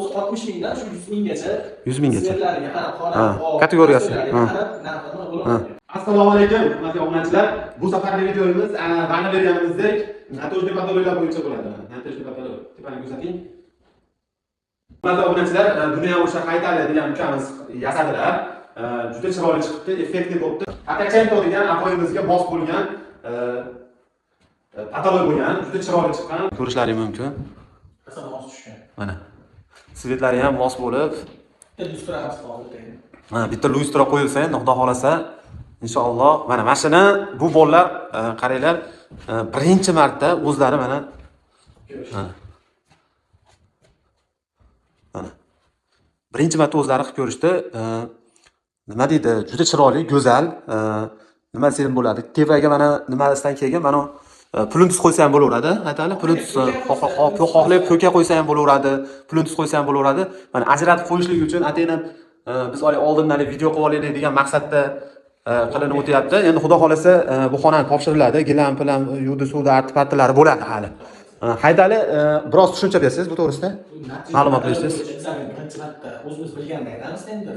o'zi 60 mingdan shu 100 minggacha. 100 minggacha. Sverlarga qarab, qora, kategoriyasi. narxini bo'ladi. Assalomu alaykum, hurmatli obunachilar. Bu safargi videomiz bana berganimizdek Natoj patologiyalar bo'yicha bo'ladi. Natoj patologiya tepani ko'rsating. Hurmatli obunachilar, buni o'sha Haytaliya degan ukamiz yasadilar. Juda chiroyli chiqibdi, effektli bo'libdi. Atachento degan apoyimizga mos bo'lgan patologiya bo'lgan, juda chiroyli chiqqan. Ko'rishlaring mumkin. Asosan mos tushgan. Mana. Svetlari ham mos bo'lib, bitta lustra ham qoldi. bitta lustra qo'yilsa, Xudo xolasa, inshaalloh, mana mashina bu bolalar qaranglar, birinchi marta o'zlari mana birinchi marta o'zlari qilib ko'rishdi. Nima deydi? Juda chiroyli, go'zal, nima desam bo'ladi? Tepaga mana nimasidan kelgan, mana puluntus qo'ysa ham bo'laveradi. Aytaylik, puluntus xohlab ko'ka qo'ysa ham bo'laveradi, puluntus qo'ysa ham bo'laveradi. Mana ajratib qo'yishlik uchun atayin biz oldindan video qilib olaylik degan maqsadda qilinib o'tyapti. Endi Xudo xolasa bu xona topshiriladi. Gilam, pilam, yudi, suvda artifatlari bo'ladi hali. Haydali biroz tushuncha berasiz bu to'g'risida? Ma'lumot berasiz? Birinchi marta o'zimiz bilganda aytamiz endi.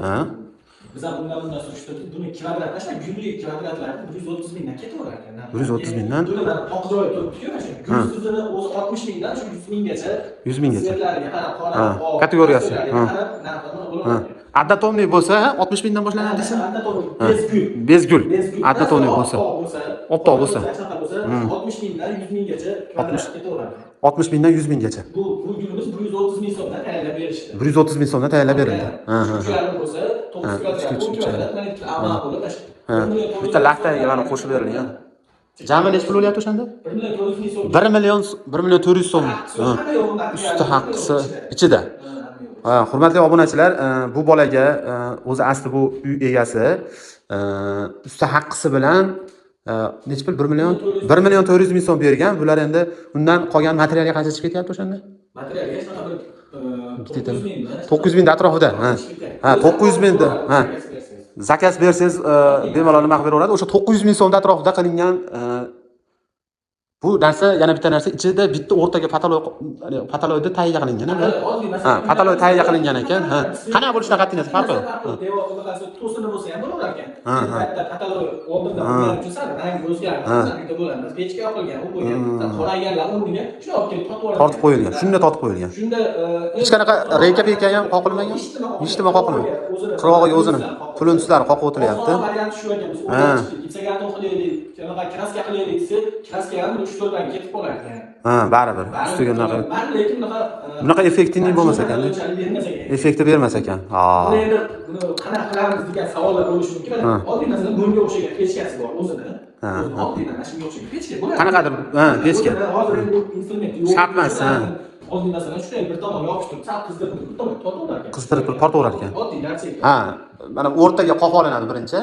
Biz ham bundan surishtirdik. Buni kvadrat tashlab, gulli kvadratlar 130 mingdan ketaverar ekan. 130 mingdan. Buni oq joyi turibdi-ku, mana shu. Gulsizini o'zi 60 mingdan shu 100 minggacha. 100 minggacha. Sverlarga qarab, qora, kategoriyasi. narxini bo'ladi. Adnatomniy bo'lsa 60 mingdan boshlanadi desam? Bezgul. Bezgul. Adnatomniy bo'lsa. Oppoq bo'lsa. 60 mingdan 100 minggacha kvadrat ketaveradi. 60 mingdan 100 minggacha. Bu gulimiz 130 ming so'mdan tayyorlab berishdi. 130 ming so'mdan tayyorlab berildi. Shularni bo'lsa 9 kvadrat, mana bitta amal bo'lib tashlanadi. Bitta laqtaga mana qo'shib berilgan. Jami necha pul bo'lyapti o'shanda? 1 million 400 so'm. 1 million 400 so'm. Usti haqqisi ichida. Hurmatli obunachilar, bu bolaga o'zi asli bu uy egasi usti haqqisi bilan necha pul? 1 million 400 ming so'm bergan. Bular endi undan qolgan materialga qancha chiqib ketyapti o'shanda? Materialga shunaqa 900 ming atrofida. 900 ming. Zakaz bersangiz bemalol nima qilib beraveradi. O'sha 900 ming so'm atrofida qilingan bu narsa, yana bitta narsa, ichida bitta o'rtaga patologda tayyorga qilingan. Patolog tayyorga qilingan ekan. Qanaqa bo'lishidan qat'iy nazar farqi? Devor to'sini bo'lsa ham bo'lar ekan. Bitta patolog oldindan bo'lgan uchun sal rang o'zgardi. Bitta bo'ladi. Pechka yoqilgan, u bo'lgan. Qoraganlar o'rniga shuni olib kelib tortib qo'yilgan. Shunda tortib qo'yilgan. Shunda hech qanaqa reyka peka ham qoqilmagan. Hech nima qoqilmagan. Qirog'iga o'zini puluntuslar qoqib o'tilyapti. Variant shu ekan. Biz o'ylashdik, Instagramda qilaylik, qanaqa kraska qilaylik desa, kraska ham 3-4 rang ketib qolar ekan. Baribir. Ustiga unaqa. Lekin bunaqa effektli bo'lmas ekan. Effekti bermas ekan. Endi buni qanaqa qilamiz degan savollar bo'lishi mumkin. Oddiy masalan, bunga o'xshagan pechkasi bor o'zini. Oddiy mana shunga o'xshagan pechka bo'ladi. Qanaqadir, pechka. Hozir bu instrument yo'q. Shart emas, Oddiy masalan, shunday bir tomon yopishtirib, sal qizdirib tortaverar ekan. Qizdirib tortaverar ekan. Oddiy narsa. Mana o'rtaga qoq olinadi birinchi.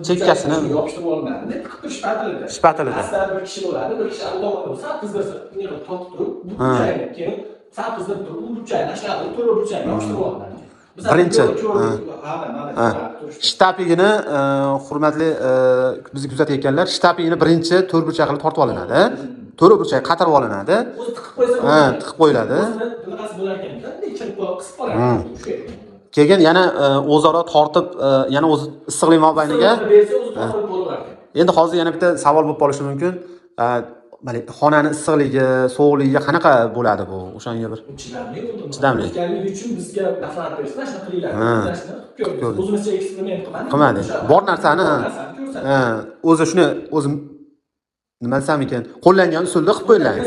Chekkasini yopishtirib olinadi. Shpatilada. Shpatilada. Aslida bir kishi bo'ladi, bir kishi o'tomobil sal qizdirsa, buni tortib turib, bu burchagini keyin sal qizdirib turib, u burchagini ashlab, to'g'ri burchagini yopishtirib olinadi. Birinchi shtapigini hurmatli bizni kuzatayotganlar, shtapigini birinchi to'rtburchak qilib tortib olinadi. To'rtburchak qatirib olinadi. O'zi tiqib qo'ysa, tiqib qo'yiladi. Bunaqasi bo'lar ekan-da, ichini qisib qoladi. Keyin yana o'zaro tortib, yana o'zi issiqlik mobayniga. Endi hozir yana bitta savol bo'lib qolishi mumkin. Mana xonani issiqligi, sovuqligiga qanaqa bo'ladi bu? O'shanga bir chidamli. Chidamli uchun bizga maslahat berishlar, shuni qilinglar. O'zimizcha eksperiment qilmadik. Bor narsani, o'zi shuni o'zim nima desam ekan, qo'llangan usulda qilib qo'yiladi.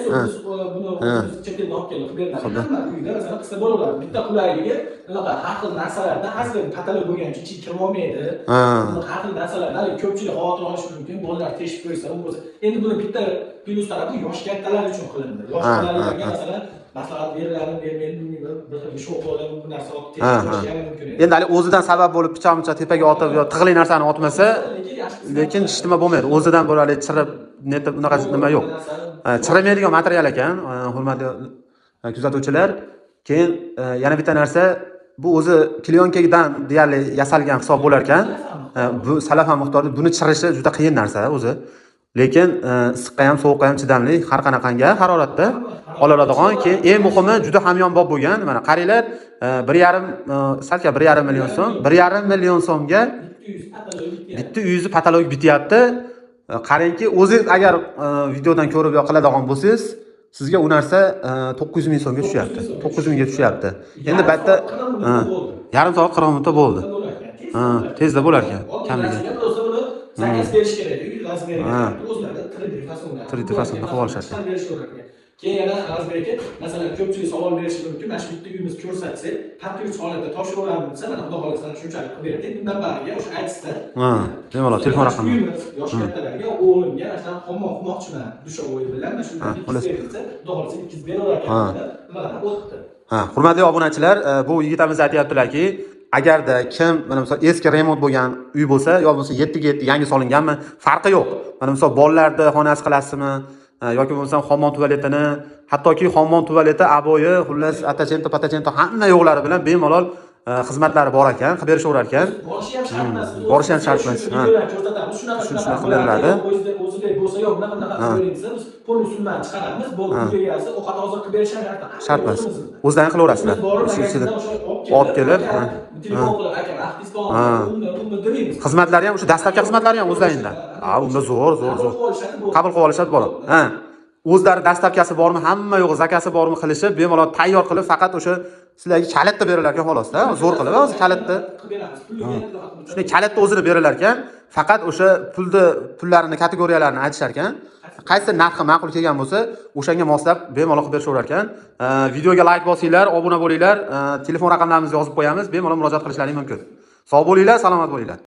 Chetdan olib kelib beradi. Hamma uyda masalan qilsa bo'laveradi. Bitta qulayligi, unaqa har xil narsalardan asli patolog bo'lgan uchun ichiga kirib olmaydi. Har xil narsalardan ko'pchilik xavotir olishi mumkin. Bolalar teshib qo'ysa, u bo'lsa. Endi buni bitta plyus tarafi yosh kattalar uchun qilindi. Yosh bolalarga masalan maslahat beriladi, bermaydi, bir xil sho'x bo'ladi, bu narsa olib teshib mumkin. Endi hali o'zidan sabab bo'lib pichoq-pichoq tepaga otib yo tig'li narsani otmasa, lekin hech nima bo'lmaydi. O'zidan bo'ladi, chirib, netib unaqa nima yo'q. Chirimaydigan material ekan, hurmatli kuzatuvchilar. Keyin yana bitta narsa, bu o'zi kliyonkadan deyarli yasalgan hisob bo'lar ekan. Bu salafan miqdorda buni chirishi juda qiyin narsa o'zi. Lekin issiqqa ham, sovuqqa ham chidamli, har qanaqangi haroratda oladigan. Keyin eng muhimi juda hamyonbop bo'lgan. Mana qaranglar, 1,5 salka 1,5 million so'm, 1,5 million so'mga bitta uyizni patologik bityapti. Qarangki, o'zingiz agar videodan ko'rib yoqiladigan bo'lsangiz, sizga u narsa 900 ming so'mga tushyapti. 900 mingga tushyapti. Endi batda yarim soat 40 minutda bo'ldi. Tezda bo'lar ekan, kamligi. Zakaz berish kerak, razmeriga. O'zlari 3D fasonda qilib olishadi. Keyin yana razmerga, masalan, ko'pchilik savol berishi mumkin. Mana shu bitta uyimizni ko'rsatsak, patriot holatda topshirib desa, mana xudo xolasa shunchalik qilib beradi. Bundan bariga o'sha aytsa, bemalol telefon raqami. Yosh kattalarga, o'g'limga mana qolmoqchiman, dushovoy bilan mana shunday berilsa, xudo xolasa ikkiz beraverar ekan. Nimalardan o'tdi. Hurmatli obunachilar, bu yigitamiz aytayaptilarki, agarda kim mana misol eski remont bo'lgan uy bo'lsa, yo bo'lmasa 7 ga 7 yangi solinganmi, farqi yo'q. Mana misol bolalarni xonasi qilasizmi, yoki bo'lmasa hammom tualetini, hattoki hammom tualeti, aboyi, xullas atachento, patachento hamma yo'qlari bilan bemalol xizmatlari bor ekan, qilib berishaverar ekan. Borishi ham shart emas. Shunaqa qilinadi. O'zida bo'lsa yo'q, bunaqa qilib biz pul usuldan chiqaramiz, bu uyga ovqat hozir qilib berish shart emas. O'zlaring qilaverasizlar. Olib kelib, telefon qilib aka, xizmatlari ham o'sha dastlabki xizmatlari ham o'zlaringdan. Unda zo'r. Qabul qilib olishadi bola. O'zlari dastlabkasi bormi, hamma yo'q, zakasi bormi qilishib, bemalol tayyor qilib, faqat o'sha sizlarga kalitni berilar ekan xolos-da. Zo'r qilib, o'zi kalitni. Shunday kalitni o'zini berilar ekan, faqat o'sha pullarini kategoriyalarini aytishar ekan. Qaysi narxi ma'qul kelgan bo'lsa, o'shanga moslab bemalol qilib berishaverar ekan. Videoga like bosinglar, obuna bo'linglar, telefon raqamlarimizni yozib qo'yamiz, bemalol murojaat qilishlaring mumkin. Sog' bo'linglar, salomat bo'linglar.